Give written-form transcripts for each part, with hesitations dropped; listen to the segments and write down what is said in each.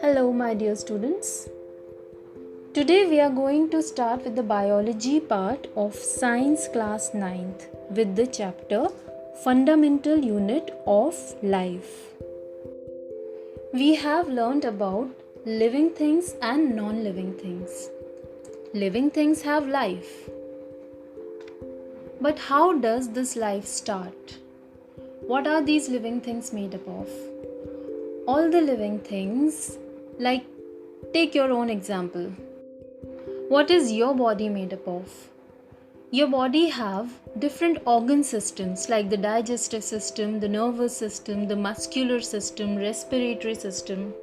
Hello, my dear students. Today we are going to start with the biology part of Science Class 9th with the chapter Fundamental Unit of Life. We have learned about living things and non-living things. Living things have life. But how does this life start? What are these living things made up of? All the living things, like take your own example. What is your body made up of? Your body have different organ systems like the digestive system, the nervous system, the muscular system, respiratory system.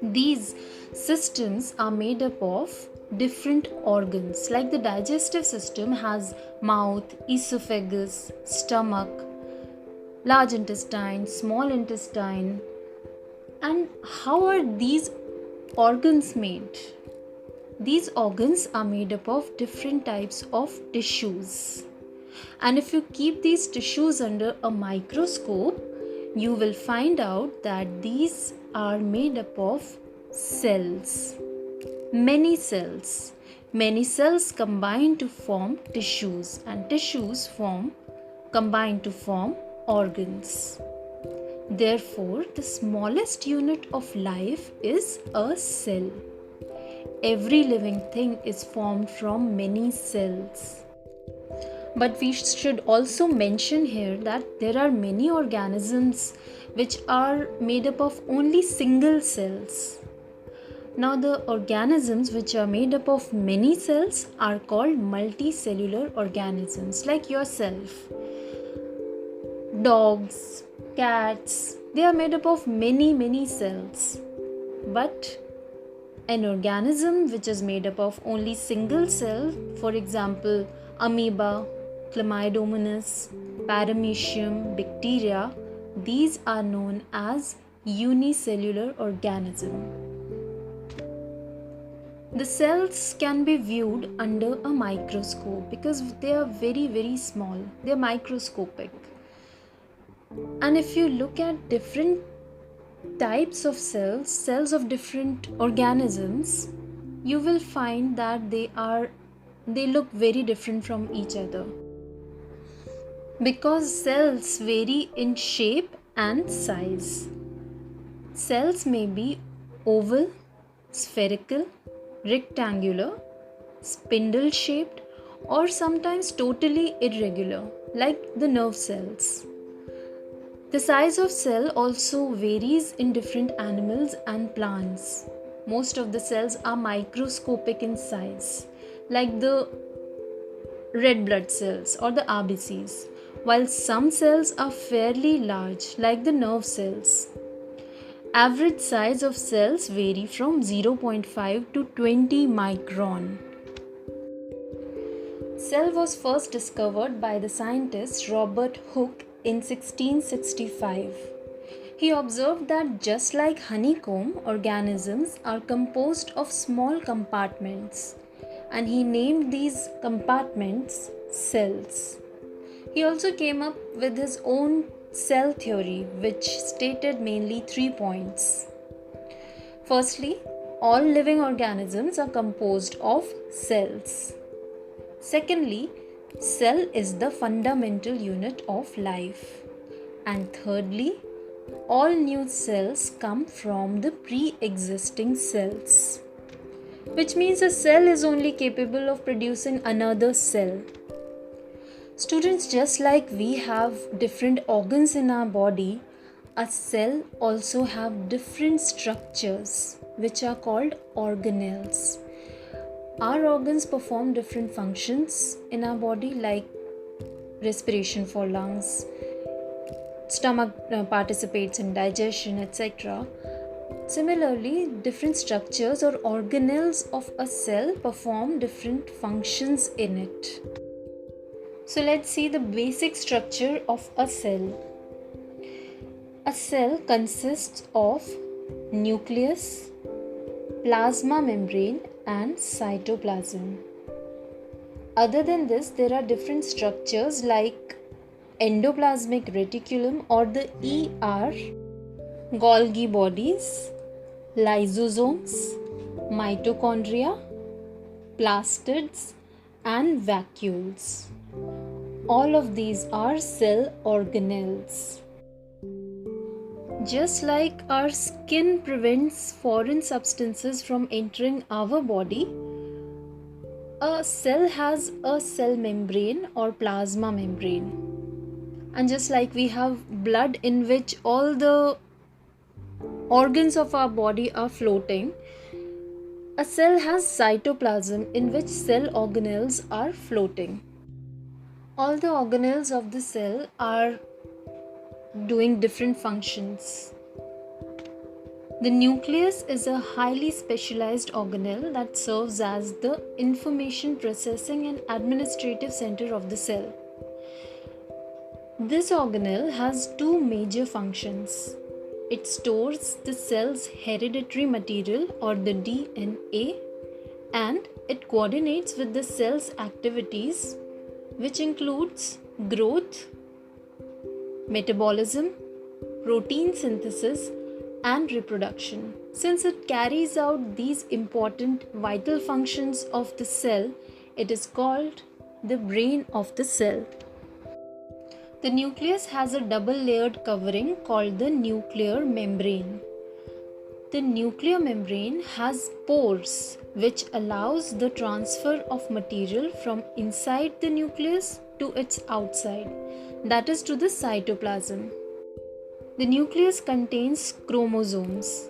These systems are made up of different organs. Like the digestive system has mouth, esophagus, stomach, large intestine, small intestine. And how are these organs made? These organs are made up of different types of tissues. And if you keep these tissues under a microscope, you will find out that these are made up of cells. Many cells. Many cells combine to form tissues, and tissues combine to form organs. Therefore, the smallest unit of life is a cell. Every living thing is formed from many cells. But we should also mention here that there are many organisms which are made up of only single cells. Now, the organisms which are made up of many cells are called multicellular organisms, like yourself. Dogs, cats, they are made up of many cells. But an organism which is made up of only single cell, for example, amoeba, chlamydomonas, paramecium, bacteria, these are known as unicellular organism. The cells can be viewed under a microscope because they are very small, they are microscopic. And if you look at different types of cells of different organisms, you will find that they look very different from each other. Because cells vary in shape and size. Cells may be oval, spherical, rectangular, spindle shaped, or sometimes totally irregular, like the nerve cells. The size of cell also varies in different animals and plants. Most of the cells are microscopic in size, like the red blood cells or the RBCs, while some cells are fairly large, like the nerve cells. Average size of cells vary from 0.5 to 20 micron. Cell was first discovered by the scientist Robert Hooke in 1665. He observed that just like honeycomb, organisms are composed of small compartments, and he named these compartments cells. He also came up with his own cell theory, which stated mainly 3 points. Firstly, all living organisms are composed of cells. Secondly, cell is the fundamental unit of life. And thirdly, all new cells come from the pre-existing cells. Which means a cell is only capable of producing another cell. Students, just like we have different organs in our body, a cell also have different structures which are called organelles. Our organs perform different functions in our body, like respiration for lungs, stomach participates in digestion, etc. Similarly, different structures or organelles of a cell perform different functions in it. So let's see the basic structure of a cell. A cell consists of nucleus, plasma membrane, and cytoplasm. Other than this, there are different structures like endoplasmic reticulum or the ER, Golgi bodies, lysosomes, mitochondria, plastids, and vacuoles. All of these are cell organelles. Just like our skin prevents foreign substances from entering our body, a cell has a cell membrane or plasma membrane. And just like we have blood in which all the organs of our body are floating, a cell has cytoplasm in which cell organelles are floating. All the organelles of the cell are doing different functions. The nucleus is a highly specialized organelle that serves as the information processing and administrative center of the cell. This organelle has two major functions. It stores the cell's hereditary material or the DNA, and it coordinates with the cell's activities, which includes growth, metabolism, protein synthesis, and reproduction. Since it carries out these important vital functions of the cell, it is called the brain of the cell. The nucleus has a double-layered covering called the nuclear membrane. The nuclear membrane has pores which allows the transfer of material from inside the nucleus to its outside, that is to the cytoplasm. The nucleus contains chromosomes.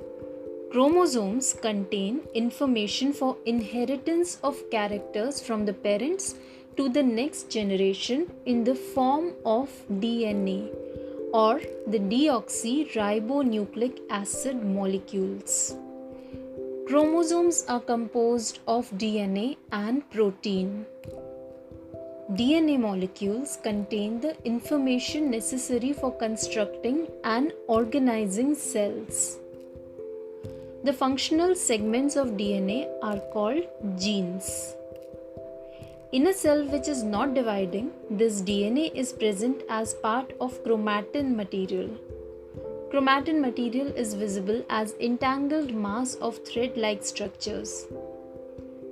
Chromosomes contain information for inheritance of characters from the parents to the next generation in the form of DNA or the deoxyribonucleic acid molecules. Chromosomes are composed of DNA and protein. DNA molecules contain the information necessary for constructing and organizing cells. The functional segments of DNA are called genes. In a cell which is not dividing, this DNA is present as part of chromatin material. Chromatin material is visible as entangled mass of thread-like structures.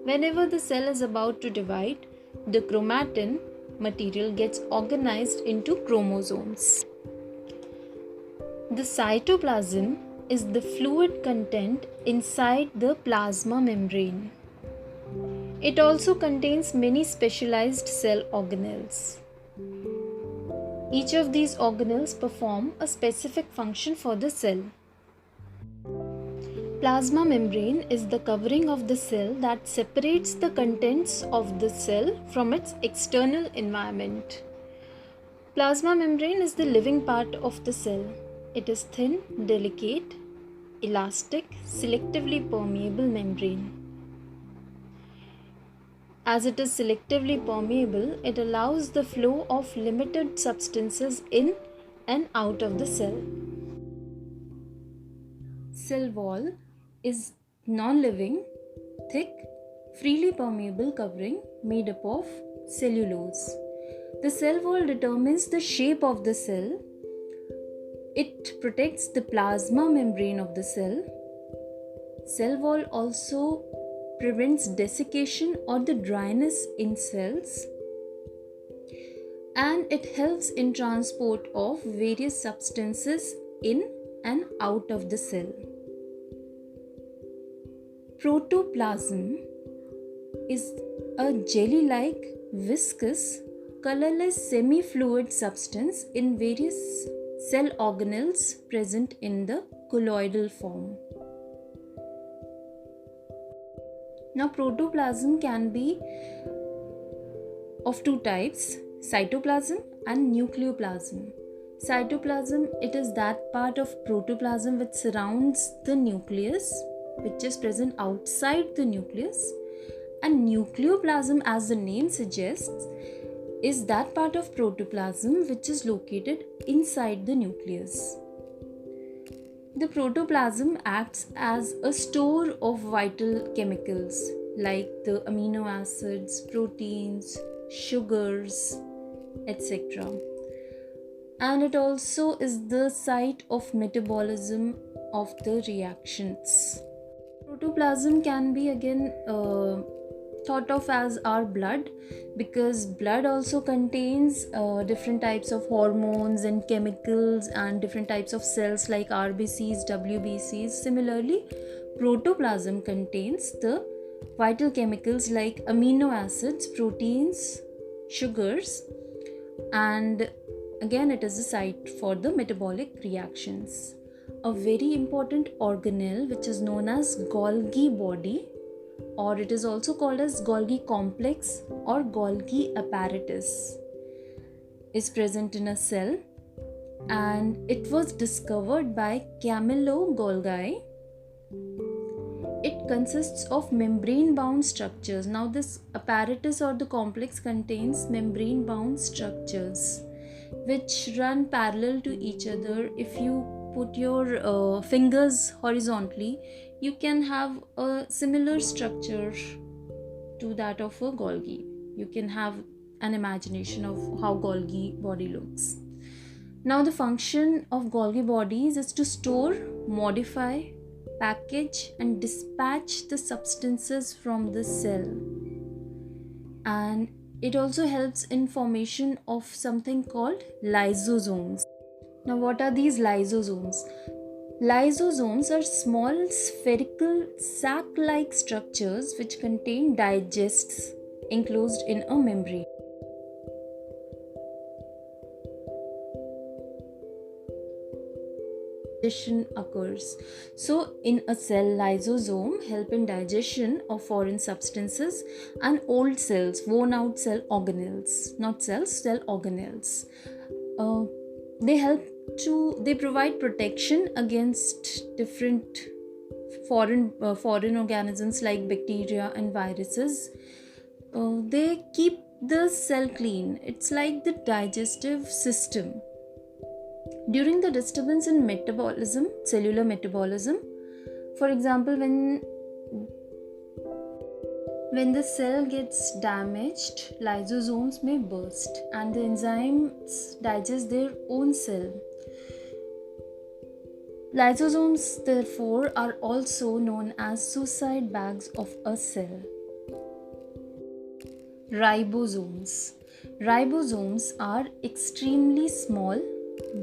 Whenever the cell is about to divide, the chromatin material gets organized into chromosomes. The cytoplasm is the fluid content inside the plasma membrane. It also contains many specialized cell organelles. Each of these organelles perform a specific function for the cell. Plasma membrane is the covering of the cell that separates the contents of the cell from its external environment. Plasma membrane is the living part of the cell. It is thin, delicate, elastic, selectively permeable membrane. As it is selectively permeable, it allows the flow of limited substances in and out of the cell. Cell wall is non-living, thick, freely permeable covering made up of cellulose. The cell wall determines the shape of the cell. It protects the plasma membrane of the cell. Cell wall also prevents desiccation or the dryness in cells, and it helps in transport of various substances in and out of the cell. Protoplasm is a jelly-like, viscous, colorless semi-fluid substance in various cell organelles present in the colloidal form. Now, protoplasm can be of two types, cytoplasm and nucleoplasm. Cytoplasm, it is that part of protoplasm which surrounds the nucleus, which is present outside the nucleus. And nucleoplasm, as the name suggests, is that part of protoplasm which is located inside the nucleus. The protoplasm acts as a store of vital chemicals like the amino acids, proteins, sugars, etc. and it also is the site of metabolism of the reactions. Protoplasm can be again thought of as our blood, because blood also contains different types of hormones and chemicals and different types of cells like RBCs, WBCs. Similarly, protoplasm contains the vital chemicals like amino acids, proteins, sugars, and again it is a site for the metabolic reactions. A very important organelle which is known as Golgi body, or it is also called as Golgi complex or Golgi apparatus, is present in a cell, and it was discovered by Camillo Golgi. It consists of membrane bound structures. Now this apparatus or the complex contains membrane bound structures which run parallel to each other. If you put your fingers horizontally, you can have a similar structure to that of a Golgi. You can have an imagination of how Golgi body looks. Now the function of Golgi bodies is to store, modify, package and dispatch the substances from the cell, and it also helps in formation of something called lysosomes. Now what are these lysosomes? Lysosomes are small spherical sac-like structures which contain digests enclosed in a membrane. Digestion occurs. So in a cell, lysosome help in digestion of foreign substances and old cells, worn out cell organelles, not cells, cell organelles. They provide protection against different foreign organisms like bacteria and viruses. They keep the cell clean. It's like the digestive system. During the disturbance in metabolism, cellular metabolism, for example, when the cell gets damaged, lysosomes may burst and the enzymes digest their own cell. Lysosomes, therefore, are also known as suicide bags of a cell. Ribosomes. Ribosomes are extremely small,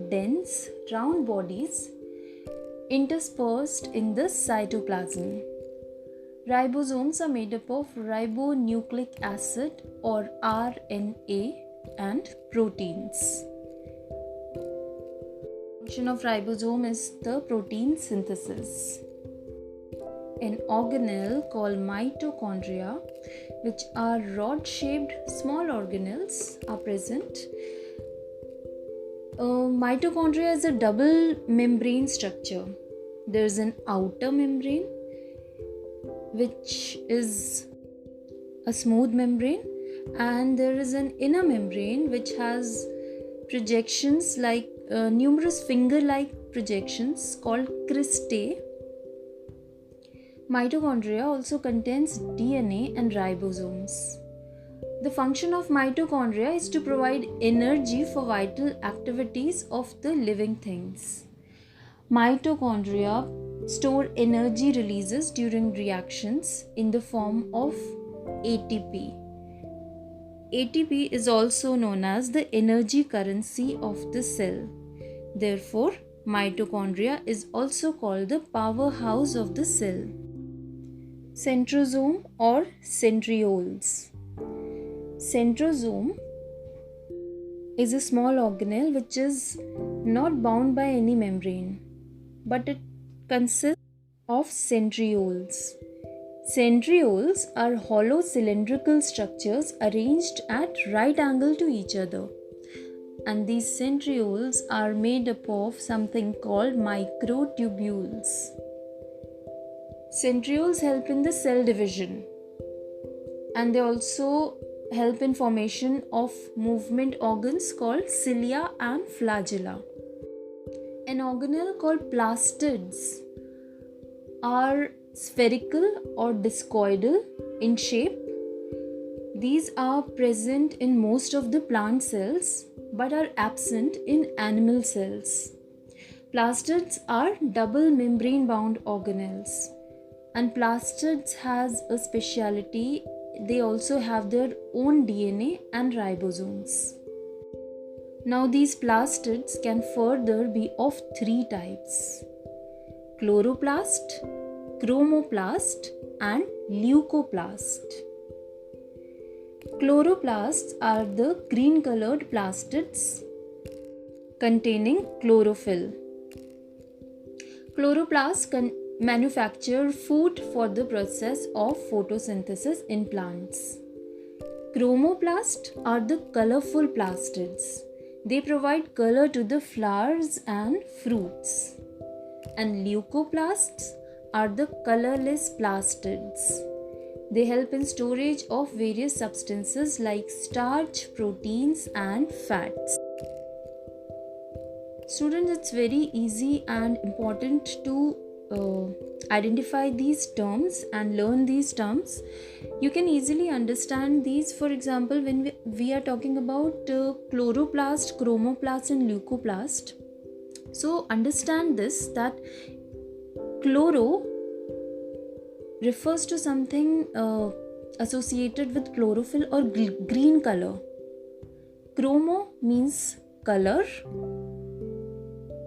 dense, round bodies interspersed in the cytoplasm. Ribosomes are made up of ribonucleic acid or RNA and proteins. The function of ribosome is the protein synthesis. An organelle called mitochondria, which are rod-shaped small organelles, are present. Mitochondria is a double membrane structure. There is an outer membrane, which is a smooth membrane, and there is an inner membrane which has projections like numerous finger-like projections called cristae. Mitochondria also contains DNA and ribosomes. The function of mitochondria is to provide energy for vital activities of the living things. Mitochondria store energy releases during reactions in the form of ATP. ATP is also known as the energy currency of the cell. Therefore, mitochondria is also called the powerhouse of the cell. Centrosome or centrioles. Centrosome is a small organelle which is not bound by any membrane, but it consists of centrioles. Centrioles are hollow cylindrical structures arranged at right angle to each other, and these centrioles are made up of something called microtubules. Centrioles help in the cell division, and they also help in formation of movement organs called cilia and flagella. An organelle called plastids are spherical or discoidal in shape. These are present in most of the plant cells, but are absent in animal cells. Plastids are double membrane bound organelles, and plastids has a speciality. They also have their own DNA and ribosomes. Now these plastids can further be of three types: chloroplast, chromoplast and leucoplast. Chloroplasts are the green colored plastids containing chlorophyll. Chloroplasts can manufacture food for the process of photosynthesis in plants. Chromoplasts are the colorful plastids. They provide color to the flowers and fruits. And leucoplasts are the colorless plastids. They help in storage of various substances like starch, proteins and fats. Students, it's very easy and important to identify these terms and learn these terms. You can easily understand these. For example, when we are talking about chloroplast, chromoplast and leucoplast. So understand this, that chloro refers to something associated with chlorophyll or green color. Chromo means color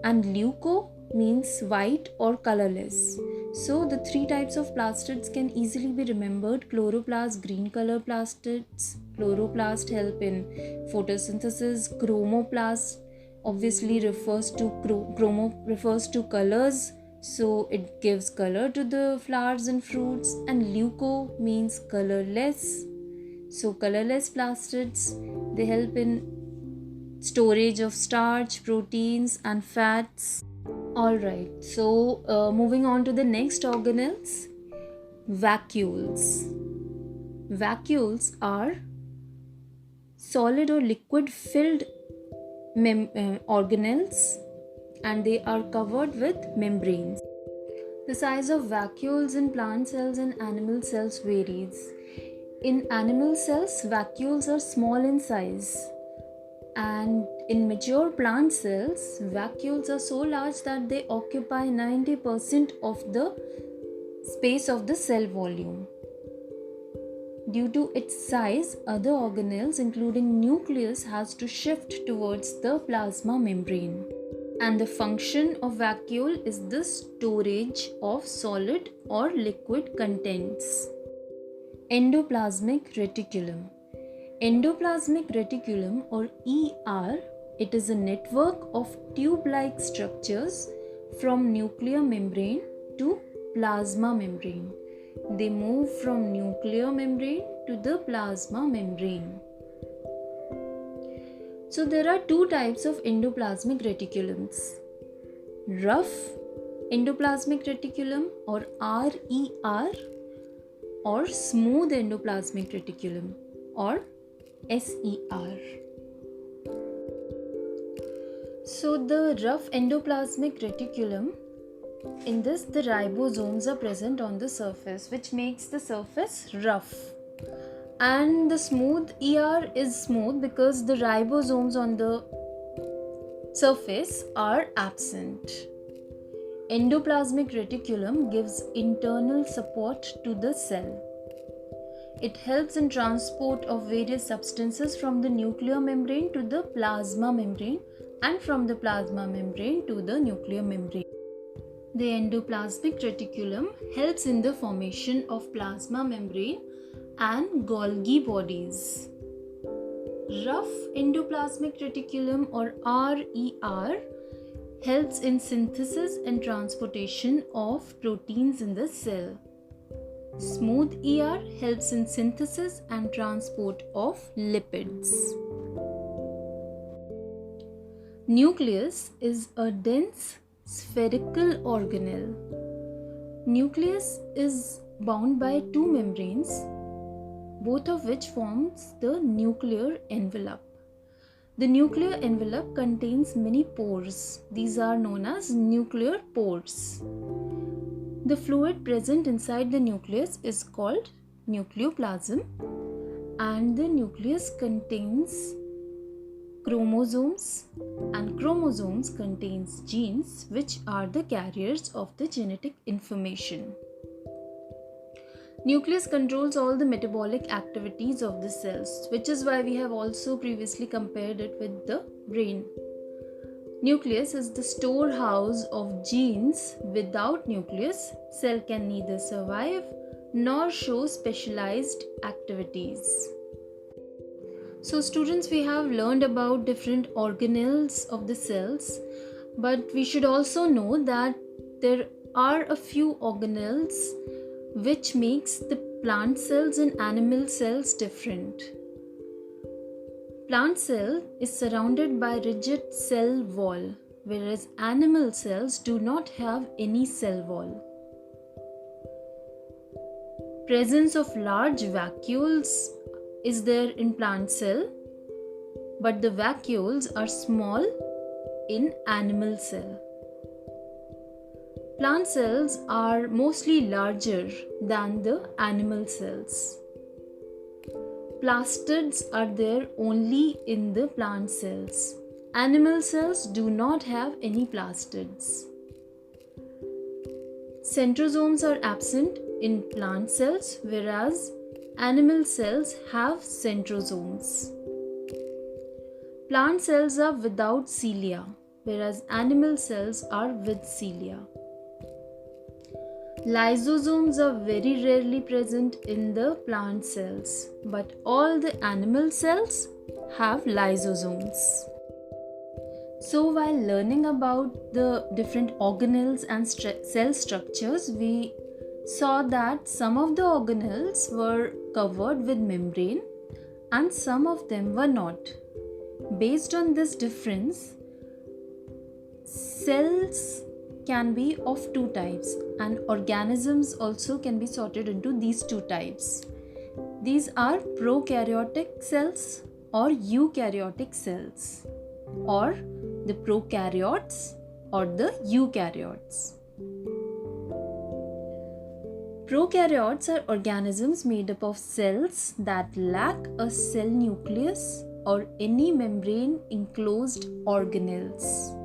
and leuco means white or colorless. So the three types of plastids can easily be remembered. Chloroplast, green color plastids. Chloroplast help in photosynthesis. Chromoplast obviously refers to colors, so it gives color to the flowers and fruits. And leuco means colorless, so colorless plastids, they help in storage of starch, proteins and fats. Alright, so moving on to the next organelles, vacuoles. Vacuoles are solid or liquid filled organelles, and they are covered with membranes. The size of vacuoles in plant cells and animal cells varies. In animal cells, vacuoles are small in size, and in mature plant cells, vacuoles are so large that they occupy 90% of the space of the cell volume. Due to its size, other organelles including nucleus has to shift towards the plasma membrane. And the function of vacuole is the storage of solid or liquid contents. Endoplasmic reticulum. Endoplasmic reticulum, or ER, it is a network of tube-like structures from nuclear membrane to plasma membrane. They move from nuclear membrane to the plasma membrane. So there are two types of endoplasmic reticulums: rough endoplasmic reticulum or RER, or smooth endoplasmic reticulum or SER. So the rough endoplasmic reticulum, in this the ribosomes are present on the surface, which makes the surface rough. And the smooth ER is smooth because the ribosomes on the surface are absent. Endoplasmic reticulum gives internal support to the cell. It helps in transport of various substances from the nuclear membrane to the plasma membrane and from the plasma membrane to the nuclear membrane. The endoplasmic reticulum helps in the formation of plasma membrane and Golgi bodies. Rough endoplasmic reticulum or RER helps in synthesis and transportation of proteins in the cell. Smooth ER helps in synthesis and transport of lipids. Nucleus is a dense spherical organelle. Nucleus is bound by two membranes, both of which forms the nuclear envelope. The nuclear envelope contains many pores. These are known as nuclear pores. The fluid present inside the nucleus is called nucleoplasm, and the nucleus contains chromosomes, and chromosomes contains genes which are the carriers of the genetic information. Nucleus controls all the metabolic activities of the cells, which is why we have also previously compared it with the brain. Nucleus is the storehouse of genes. Without nucleus, cell can neither survive nor show specialized activities. So students, we have learned about different organelles of the cells, but we should also know that there are a few organelles which makes the plant cells and animal cells different. Plant cell is surrounded by rigid cell wall, whereas animal cells do not have any cell wall. Presence of large vacuoles is there in plant cell, but the vacuoles are small in animal cell. Plant cells are mostly larger than the animal cells. Plastids are there only in the plant cells. Animal cells do not have any plastids. Centrosomes are absent in plant cells, whereas animal cells have centrosomes. Plant cells are without cilia, whereas animal cells are with cilia. Lysosomes are very rarely present in the plant cells, but all the animal cells have lysosomes. So while learning about the different organelles and cell structures, we saw that some of the organelles were covered with membrane and some of them were not. Based on this difference, cells can be of two types, and organisms also can be sorted into these two types. These are prokaryotic cells or eukaryotic cells, or the prokaryotes or the eukaryotes. Prokaryotes are organisms made up of cells that lack a cell nucleus or any membrane enclosed organelles,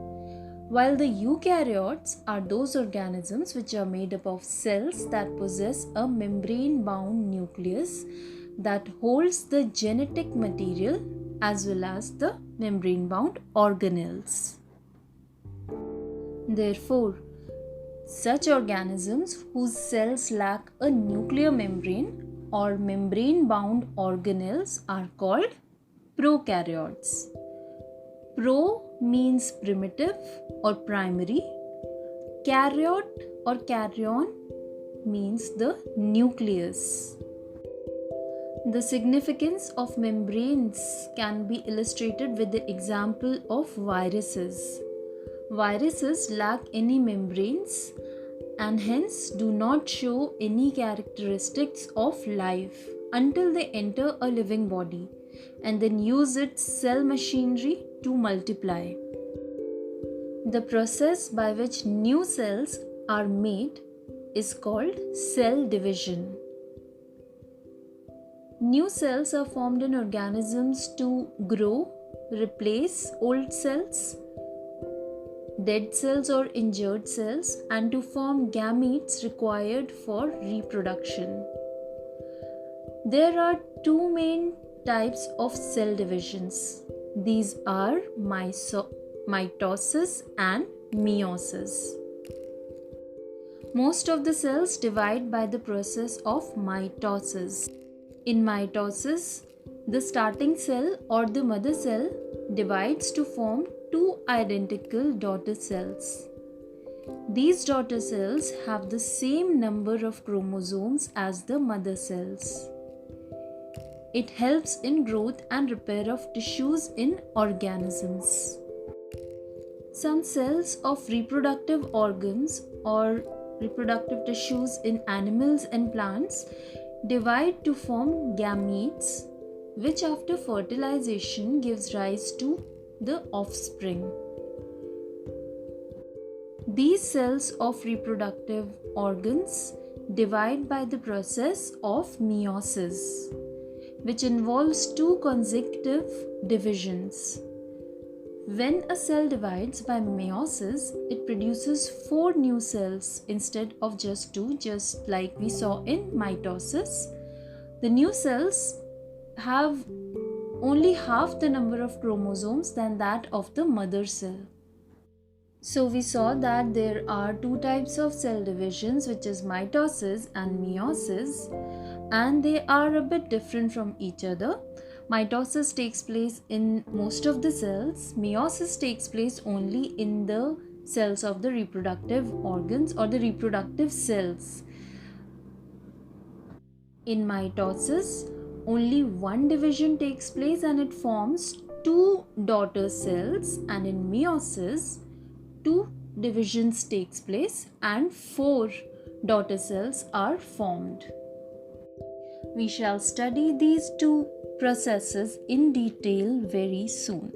while the eukaryotes are those organisms which are made up of cells that possess a membrane-bound nucleus that holds the genetic material as well as the membrane-bound organelles. Therefore, such organisms whose cells lack a nuclear membrane or membrane-bound organelles are called prokaryotes. Pro means primitive or primary. Karyot or karyon means the nucleus. The significance of membranes can be illustrated with the example of viruses. Viruses lack any membranes and hence do not show any characteristics of life until they enter a living body and then use its cell machinery to multiply. The process by which new cells are made is called cell division. New cells are formed in organisms to grow, replace old cells, dead cells or injured cells, and to form gametes required for reproduction. There are two main types of cell divisions. These are mitosis and meiosis. Most of the cells divide by the process of mitosis. In mitosis, the starting cell or the mother cell divides to form two identical daughter cells. These daughter cells have the same number of chromosomes as the mother cells. It helps in growth and repair of tissues in organisms. Some cells of reproductive organs or reproductive tissues in animals and plants divide to form gametes, which after fertilization gives rise to the offspring. These cells of reproductive organs divide by the process of meiosis, which involves two consecutive divisions. When a cell divides by meiosis, it produces 4 new cells instead of just 2, just like we saw in mitosis. The new cells have only half the number of chromosomes than that of the mother cell. So we saw that there are two types of cell divisions, which is mitosis and meiosis, and they are a bit different from each other. Mitosis takes place in most of the cells. Meiosis takes place only in the cells of the reproductive organs or the reproductive cells. In mitosis, only one division takes place and it forms two daughter cells, and in meiosis, two divisions takes place and four daughter cells are formed. We shall study these two processes in detail very soon.